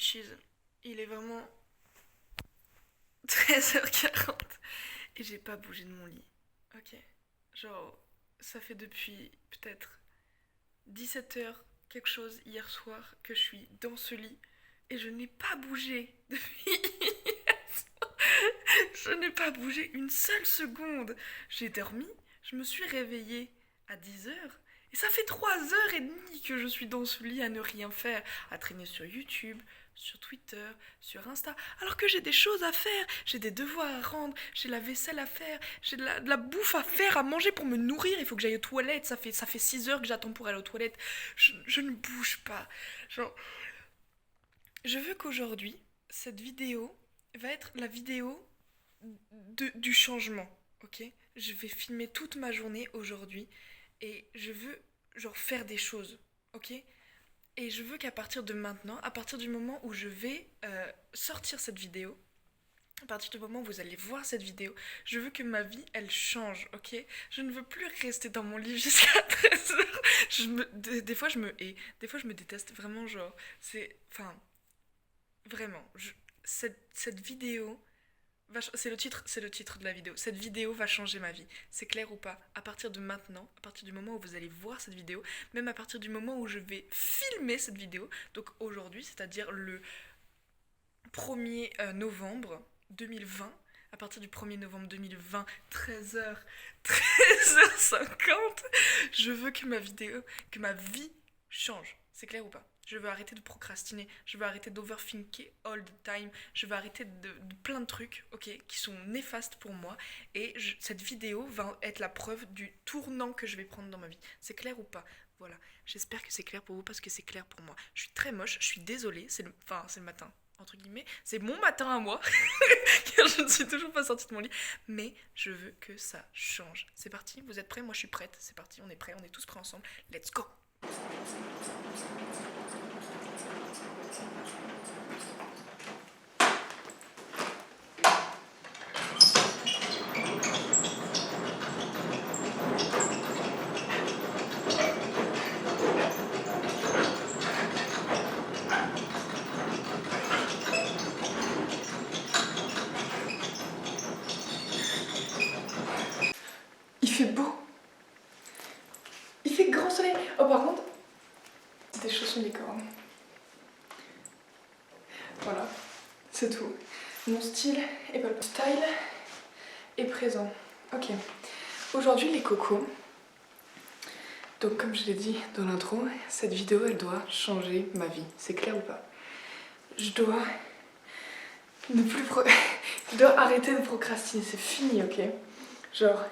bitches. Il est vraiment 13h40 et j'ai pas bougé de mon lit. Ok. Genre, ça fait depuis peut-être 17h quelque chose hier soir que je suis dans ce lit et je n'ai pas bougé depuis. Je n'ai pas bougé une seule seconde. J'ai dormi, je me suis réveillée à 10h. Et ça fait 3h30 que je suis dans ce lit à ne rien faire, à traîner sur YouTube, sur Twitter, sur Insta, alors que j'ai des choses à faire, j'ai des devoirs à rendre, j'ai la vaisselle à faire, j'ai de la bouffe à faire, à manger pour me nourrir, il faut que j'aille aux toilettes, ça fait 6 heures que j'attends pour aller aux toilettes, je ne bouge pas. Genre, je veux qu'aujourd'hui, cette vidéo va être la vidéo du changement, ok. Je vais filmer toute ma journée aujourd'hui et je veux genre faire des choses, ok. Et je veux qu'à partir de maintenant, à partir du moment où je vais sortir cette vidéo, à partir du moment où vous allez voir cette vidéo, je veux que ma vie, elle change, ok. Je ne veux plus rester dans mon lit jusqu'à 13h. Des fois, je me hais, des fois, je me déteste, vraiment, genre, c'est... Enfin, vraiment, cette vidéo c'est le titre de la vidéo. Cette vidéo va changer ma vie. C'est clair ou pas? À partir de maintenant, à partir du moment où vous allez voir cette vidéo, même à partir du moment où je vais filmer cette vidéo, donc aujourd'hui, c'est-à-dire le 1er novembre 2020, à partir du 1er novembre 2020, 13h50, je veux que ma vie change. C'est clair ou pas? Je veux arrêter de procrastiner, je veux arrêter d'overthinker all the time, je veux arrêter de plein de trucs, ok, qui sont néfastes pour moi. Et cette vidéo va être la preuve du tournant que je vais prendre dans ma vie. C'est clair ou pas? Voilà, j'espère que c'est clair pour vous parce que c'est clair pour moi. Je suis très moche, je suis désolée, c'est le matin, entre guillemets, c'est mon matin à moi, car je ne suis toujours pas sortie de mon lit, mais je veux que ça change. C'est parti, vous êtes prêts? Moi je suis prête, c'est parti, on est prêts, on est tous prêts ensemble, let's go! Il fait beau, il fait grand soleil. Oh par contre, c'est des chaussons licornes. Voilà, c'est tout. Mon style est pas le style est présent. Ok. Aujourd'hui les cocos. Donc comme je l'ai dit dans l'intro, cette vidéo elle doit changer ma vie. C'est clair ou pas? Je dois ne plus je dois arrêter de procrastiner. C'est fini, ok? Genre,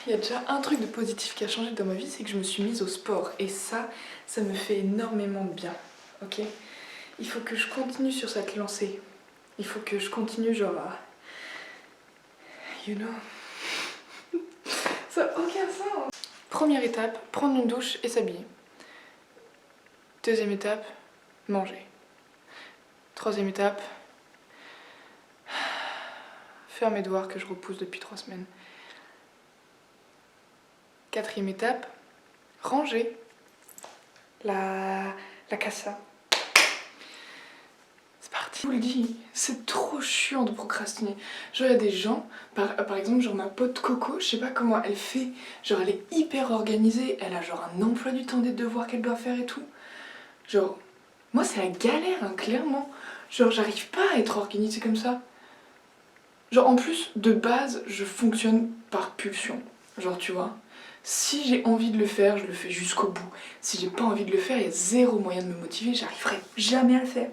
il y a déjà un truc de positif qui a changé dans ma vie, c'est que je me suis mise au sport. Et ça me fait énormément de bien, ok? Il faut que je continue sur cette lancée. Il faut que je continue genre à... You know? Ça n'a aucun sens. Première étape, prendre une douche et s'habiller. Deuxième étape, manger. Troisième étape, faire mes devoirs que je repousse depuis 3 semaines. Quatrième étape, ranger la casa. C'est parti. Je vous le dis, c'est trop chiant de procrastiner. Genre il y a des gens, par exemple genre ma pote Coco, je sais pas comment elle fait, genre elle est hyper organisée, elle a genre un emploi du temps des devoirs qu'elle doit faire et tout. Genre, moi c'est la galère hein, clairement. Genre j'arrive pas à être organisée comme ça. Genre en plus, de base, je fonctionne par pulsion. Genre tu vois, si j'ai envie de le faire, je le fais jusqu'au bout. Si j'ai pas envie de le faire, il y a zéro moyen de me motiver, j'arriverai jamais à le faire.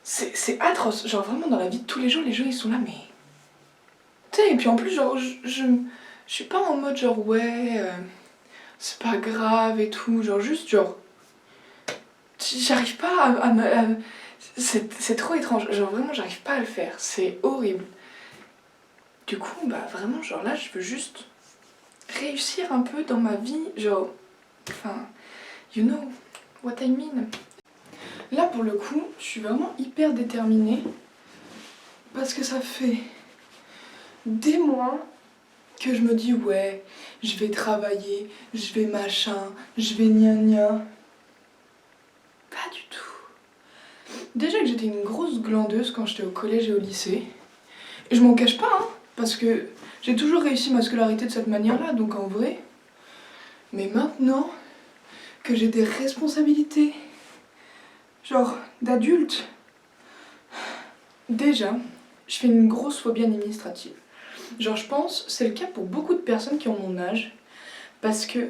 C'est atroce, genre vraiment dans la vie de tous les jours, les gens ils sont là mais... Tu sais, et puis en plus genre je suis pas en mode genre ouais, c'est pas grave et tout, genre juste genre... J'arrive pas c'est trop étrange, genre vraiment j'arrive pas à le faire, c'est horrible. Du coup bah vraiment genre là je veux juste réussir un peu dans ma vie, genre... Enfin, you know what I mean. Là pour le coup, je suis vraiment hyper déterminée parce que ça fait des mois que je me dis ouais, je vais travailler, je vais machin, je vais gna gna. Pas du tout. Déjà que j'étais une grosse glandeuse quand j'étais au collège et au lycée. Et je m'en cache pas, hein, parce que j'ai toujours réussi ma scolarité de cette manière-là, donc en vrai. Mais maintenant que j'ai des responsabilités, genre d'adulte, déjà, je fais une grosse phobie administrative. Genre je pense, c'est le cas pour beaucoup de personnes qui ont mon âge, parce que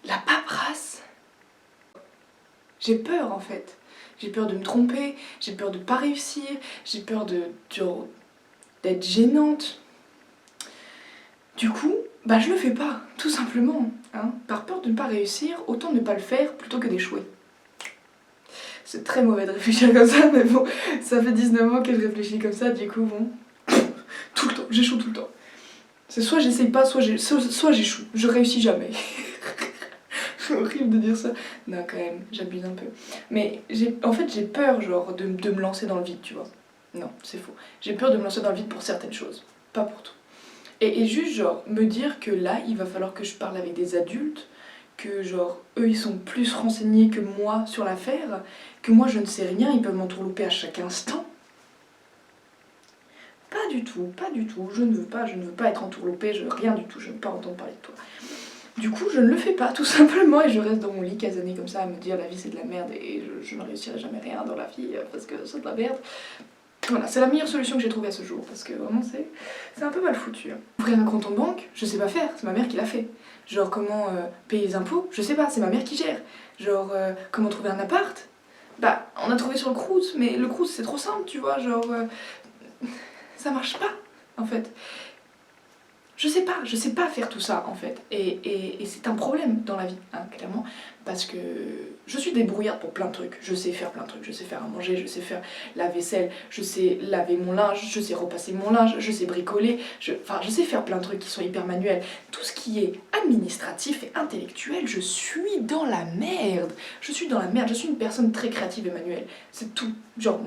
la paperasse, j'ai peur en fait. J'ai peur de me tromper, j'ai peur de pas réussir, j'ai peur d'être gênante. Du coup, bah je le fais pas, tout simplement. Hein. Par peur de ne pas réussir, autant ne pas le faire plutôt que d'échouer. C'est très mauvais de réfléchir comme ça, mais bon, ça fait 19 ans que je réfléchis comme ça, du coup, bon, tout le temps, j'échoue tout le temps. C'est soit j'essaye pas, soit j'échoue, je réussis jamais. C'est horrible de dire ça. Non, quand même, j'abuse un peu. Mais en fait, j'ai peur, genre, de me lancer dans le vide, tu vois. Non, c'est faux. J'ai peur de me lancer dans le vide pour certaines choses, pas pour tout. Et juste, genre, me dire que là, il va falloir que je parle avec des adultes, que, genre, eux, ils sont plus renseignés que moi sur l'affaire, que moi, je ne sais rien, ils peuvent m'entourlouper à chaque instant. Pas du tout, pas du tout. Je ne veux pas être entourloupée, rien du tout, je ne veux pas entendre parler de toi. Du coup, je ne le fais pas, tout simplement, et je reste dans mon lit casanier comme ça à me dire la vie c'est de la merde et je ne réussirai jamais rien dans la vie parce que c'est de la merde. Voilà, c'est la meilleure solution que j'ai trouvée à ce jour parce que vraiment c'est un peu mal foutu. Ouvrir un compte en banque, je sais pas faire, c'est ma mère qui l'a fait. Genre comment payer les impôts, je sais pas, c'est ma mère qui gère. Genre comment trouver un appart, bah on a trouvé sur le Crous, mais le Crous c'est trop simple, tu vois, genre ça marche pas en fait. Je sais pas faire tout ça en fait, et c'est un problème dans la vie, hein, clairement, parce que je suis débrouillarde pour plein de trucs, je sais faire plein de trucs, je sais faire à manger, je sais faire la vaisselle, je sais laver mon linge, je sais repasser mon linge, je sais bricoler, je sais faire plein de trucs qui sont hyper manuels. Tout ce qui est administratif et intellectuel, je suis dans la merde, je suis une personne très créative et manuelle, c'est tout, genre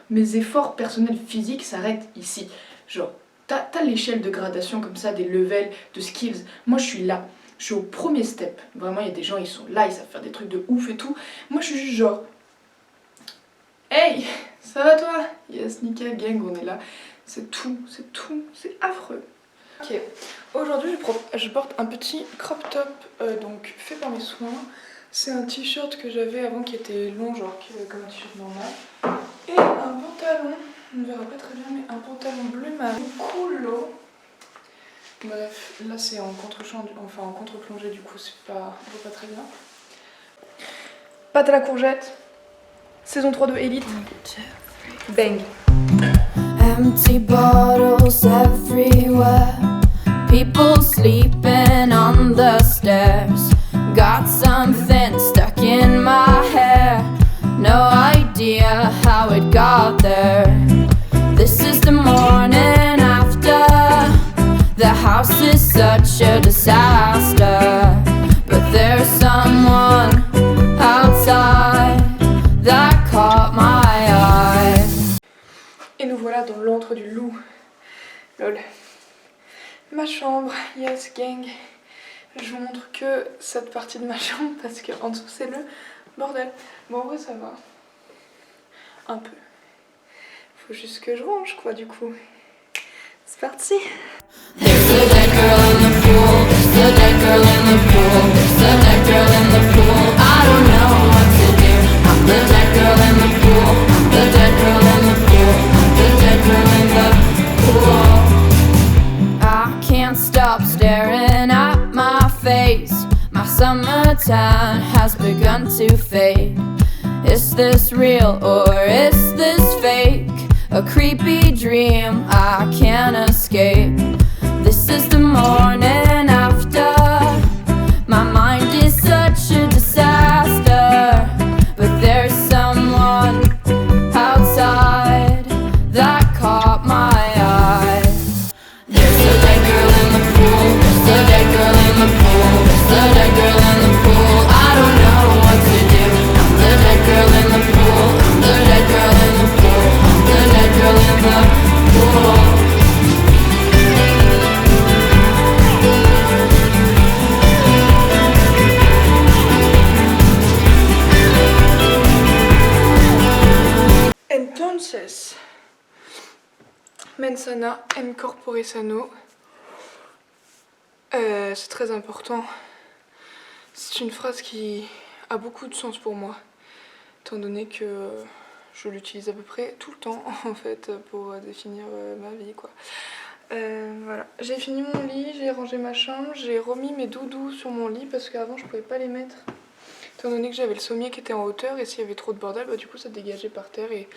mes efforts personnels physiques s'arrêtent ici, genre. T'as l'échelle de gradation comme ça, des levels de skills. Moi je suis là, je suis au premier step. Vraiment il y a des gens, ils sont là, ils savent faire des trucs de ouf et tout. Moi je suis juste genre, hey, ça va toi? Yes, nickel, gang, on est là. C'est tout, c'est affreux. Ok, aujourd'hui je porte un petit crop top, donc fait par mes soins. C'est un t-shirt que j'avais avant qui était long, genre comme un t-shirt normal. Et un pantalon. On ne verra pas très bien, mais un pantalon bleu marine coolo. Bref, là c'est en contre-champ, enfin en contre-plongée, du coup c'est pas, on voit pas très bien. Pâte à la courgette, saison 3 de Elite. Bang. Empty bottles everywhere, people sleeping on the stairs. Got something stuck in my hair, no idea how it got there. This is the morning after. The house is such a disaster, but there's someone outside that caught my eye. Et nous voilà dans l'antre du loup. Lol. Ma chambre, yes gang. Je vous montre que cette partie de ma chambre parce que en dessous c'est le bordel. Bon en vrai ça va. Un peu. Faut juste que je range quoi du coup. C'est parti. There's a dead girl in the pool. There's a dead girl in the pool. There's a dead girl in the pool. I don't know what to do. I'm the dead girl in the pool. I'm the dead girl in the pool. I'm the dead girl in the pool. I can't stop staring at my face. My summertime has begun to fade. Is this real or is this fake? A creepy dream I can't escape. This is the morning after. My mind is such a disaster, but there's someone outside that caught my eye. There's a dead girl in the pool. There's a dead girl in the pool. There's a dead girl in the pool. I don't know what to do. I'm the dead girl in the pool. I'm the dead girl in the pool. I'm the dead girl in the pool. grossesse. Mens sana, in corpore sano. C'est très important. C'est une phrase qui a beaucoup de sens pour moi, étant donné que je l'utilise à peu près tout le temps en fait pour définir ma vie quoi. Voilà, j'ai fini mon lit, j'ai rangé ma chambre, j'ai remis mes doudous sur mon lit parce qu'avant je pouvais pas les mettre. Étant donné que j'avais le sommier qui était en hauteur et s'il y avait trop de bordel, bah, du coup ça dégageait par terre et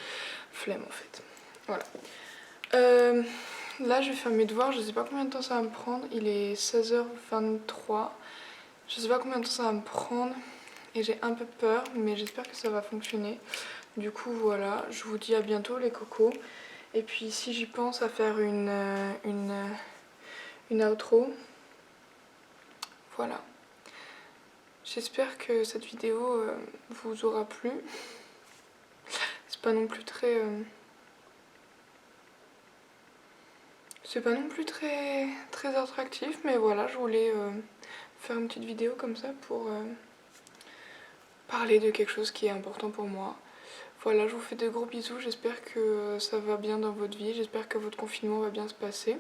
flemme en fait. Voilà. Là je vais faire mes devoirs, je sais pas combien de temps ça va me prendre, il est 16h23. Je sais pas combien de temps ça va me prendre et j'ai un peu peur mais j'espère que ça va fonctionner. Du coup voilà, je vous dis à bientôt les cocos. Et puis si j'y pense à faire une outro, voilà. J'espère que cette vidéo vous aura plu. C'est pas non plus très... c'est pas non plus très attractif, mais voilà, je voulais faire une petite vidéo comme ça pour parler de quelque chose qui est important pour moi. Voilà, je vous fais de gros bisous, j'espère que ça va bien dans votre vie, j'espère que votre confinement va bien se passer.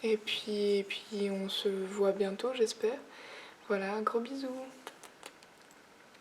Et puis on se voit bientôt, j'espère. Voilà, gros bisous.